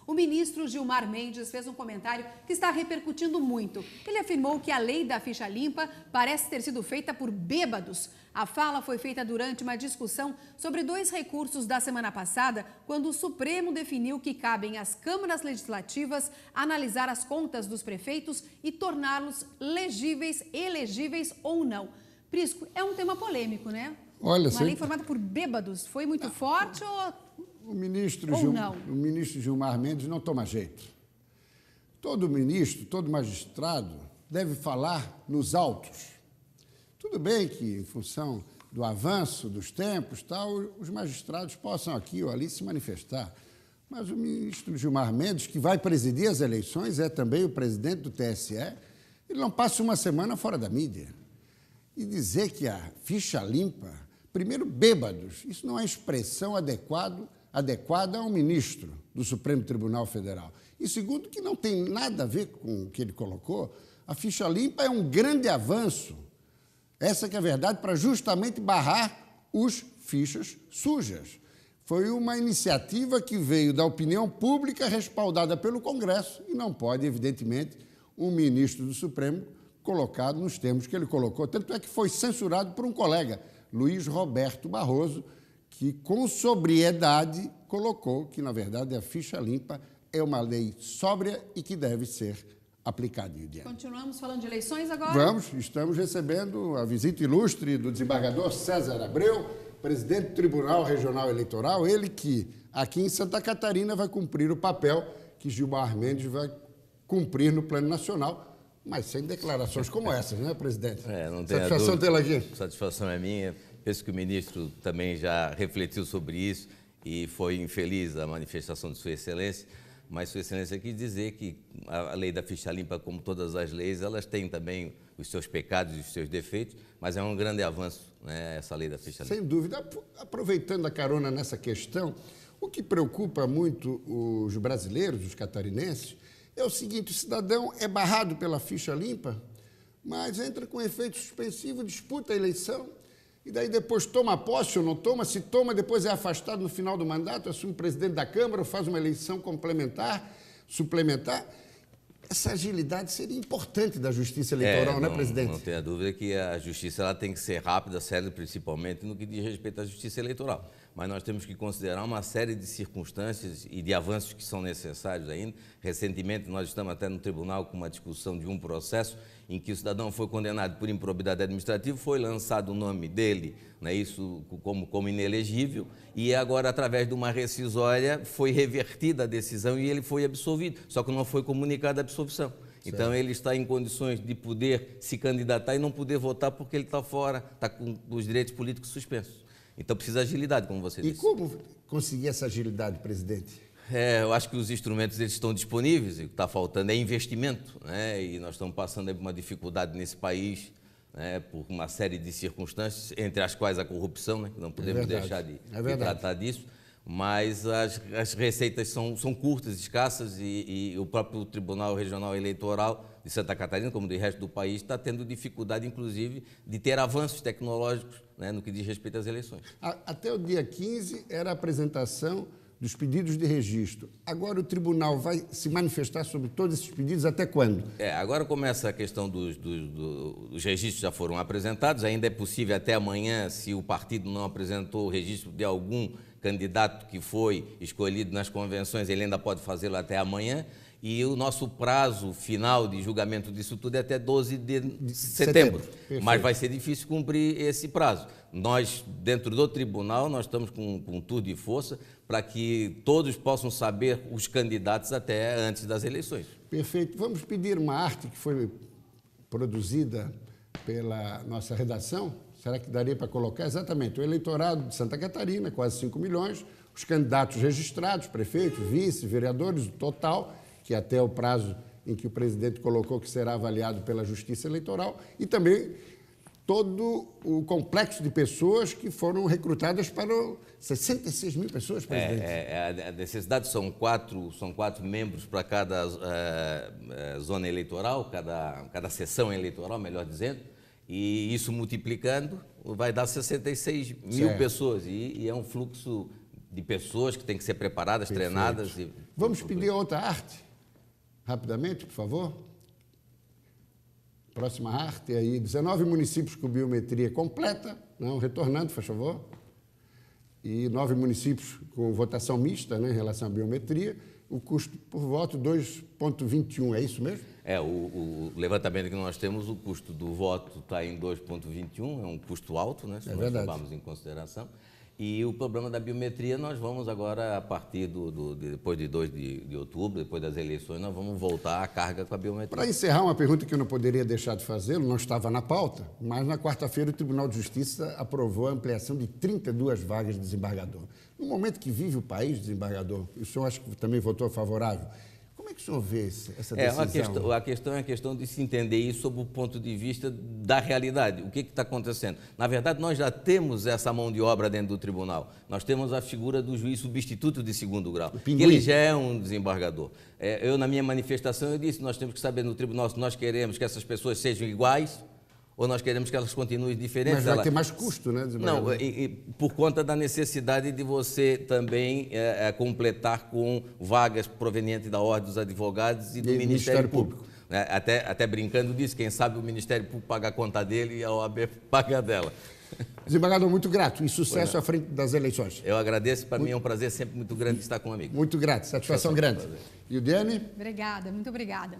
o ministro Gilmar Mendes fez um comentário que está repercutindo muito. Ele afirmou que a lei da ficha limpa parece ter sido feita por bêbados. A fala foi feita durante uma discussão sobre 2 recursos da semana passada, quando o Supremo definiu que cabem às câmaras legislativas analisar as contas dos prefeitos e torná-los legíveis, elegíveis ou não. Prisco, é um tema polêmico, né? Olha, uma lei formada por bêbados foi muito forte ou o ministro não? O ministro Gilmar Mendes não toma jeito. Todo ministro, todo magistrado deve falar nos autos. Tudo bem que, em função do avanço dos tempos, tal, os magistrados possam aqui ou ali se manifestar. Mas o ministro Gilmar Mendes, que vai presidir as eleições, é também o presidente do TSE, ele não passa uma semana fora da mídia. E dizer que a ficha limpa, primeiro, bêbados, isso não é expressão adequada a um ministro do Supremo Tribunal Federal. E segundo, que não tem nada a ver com o que ele colocou, a ficha limpa é um grande avanço. Essa que é a verdade, para justamente barrar os fichas sujas. Foi uma iniciativa que veio da opinião pública, respaldada pelo Congresso, e não pode, evidentemente, um ministro do Supremo colocado nos termos que ele colocou. Tanto é que foi censurado por um colega, Luiz Roberto Barroso, que, com sobriedade, colocou que, na verdade, a ficha limpa é uma lei sóbria e que deve ser aplicada. Continuamos falando de eleições agora? Vamos, estamos recebendo a visita ilustre do desembargador César Abreu, presidente do Tribunal Regional Eleitoral, ele que, aqui em Santa Catarina, vai cumprir o papel que Gilmar Mendes vai cumprir no plano nacional, mas sem declarações como essas, né, presidente? Não tem satisfação tê-la aqui. Satisfação é minha. Penso que o ministro também já refletiu sobre isso e foi infeliz a manifestação de Sua Excelência, mas Sua Excelência quis dizer que a lei da ficha limpa, como todas as leis, elas têm também os seus pecados e os seus defeitos, mas é um grande avanço, né, essa lei da ficha limpa. Sem dúvida. Aproveitando a carona nessa questão, o que preocupa muito os brasileiros, os catarinenses, é o seguinte: o cidadão é barrado pela ficha limpa, mas entra com efeito suspensivo, disputa a eleição, e daí depois toma posse ou não toma, se toma, depois é afastado no final do mandato, assume presidente da Câmara, ou faz uma eleição complementar, suplementar. Essa agilidade seria importante da Justiça Eleitoral, né, presidente? Não tenha dúvida que a Justiça ela tem que ser rápida, séria, principalmente no que diz respeito à Justiça Eleitoral. Mas nós temos que considerar uma série de circunstâncias e de avanços que são necessários ainda. Recentemente, nós estamos até no tribunal com uma discussão de um processo em que o cidadão foi condenado por improbidade administrativa, foi lançado o nome dele, né, isso como inelegível, e agora, através de uma rescisória, foi revertida a decisão e ele foi absolvido, só que não foi comunicada a absolvição. Então, ele está em condições de poder se candidatar e não poder votar porque ele está fora, está com os direitos políticos suspensos. Então, precisa de agilidade, como você disse. E como conseguir essa agilidade, presidente? Eu acho que os instrumentos eles estão disponíveis, e o que está faltando é investimento, né? E nós estamos passando por uma dificuldade nesse país, né, por uma série de circunstâncias, entre as quais a corrupção, né? Não podemos deixar de tratar disso, mas as receitas são curtas, escassas, e o próprio Tribunal Regional Eleitoral de Santa Catarina, como do resto do país, está tendo dificuldade, inclusive, de ter avanços tecnológicos, né, no que diz respeito às eleições. Até o dia 15 era a apresentação dos pedidos de registro. Agora o tribunal vai se manifestar sobre todos esses pedidos até quando? Agora começa a questão dos registros já foram apresentados, ainda é possível até amanhã, se o partido não apresentou o registro de algum candidato que foi escolhido nas convenções, ele ainda pode fazê-lo até amanhã, e o nosso prazo final de julgamento disso tudo é até 12 de setembro. Mas vai ser difícil cumprir esse prazo. Nós, dentro do tribunal, nós estamos com tudo e força para que todos possam saber os candidatos até antes das eleições. Perfeito. Vamos pedir uma arte que foi produzida pela nossa redação. Será que daria para colocar? Exatamente. O eleitorado de Santa Catarina, quase 5 milhões, os candidatos registrados, prefeitos, vice, vereadores, o total, que até o prazo em que o presidente colocou que será avaliado pela Justiça Eleitoral, e também todo o complexo de pessoas que foram recrutadas para 66 mil pessoas, presidente. A necessidade são quatro membros para cada zona eleitoral, cada sessão eleitoral, melhor dizendo, e isso multiplicando vai dar 66 mil pessoas, e é um fluxo de pessoas que têm que ser preparadas, Perfeito. treinadas. Vamos pedir outra arte, rapidamente, por favor. Próxima arte aí, 19 municípios com biometria completa, não, retornando, por favor. E 9 municípios com votação mista, né, em relação à biometria. O custo por voto 2,21, é isso mesmo? O levantamento que nós temos, o custo do voto está em 2,21, é um custo alto, né, se nós levarmos em consideração. E o problema da biometria, nós vamos agora, a partir depois de 2 de outubro, depois das eleições, nós vamos voltar à carga com a biometria. Para encerrar, uma pergunta que eu não poderia deixar de fazê-lo, não estava na pauta, mas na quarta-feira o Tribunal de Justiça aprovou a ampliação de 32 vagas de desembargador. No momento que vive o país, desembargador, o senhor acho que também votou favorável, como é que o senhor vê essa decisão? A questão é a questão de se entender isso sob o ponto de vista da realidade. O que está acontecendo? Na verdade, nós já temos essa mão de obra dentro do tribunal. Nós temos a figura do juiz substituto de segundo grau, que ele já é um desembargador. Eu, na minha manifestação, eu disse, nós temos que saber no tribunal se nós queremos que essas pessoas sejam iguais ou nós queremos que elas continuem diferentes. Mas vai ter mais custo, né, desembargador? Não, por conta da necessidade de você também completar com vagas provenientes da Ordem dos Advogados e do Ministério Público. Até brincando disso, quem sabe o Ministério Público paga a conta dele e a OAB paga a dela. Desembargador, muito grato e sucesso à frente das eleições. Eu agradeço, para mim é um prazer sempre muito grande estar com um amigo. Muito grato, satisfação grande. E o Diane? Obrigada, muito obrigada.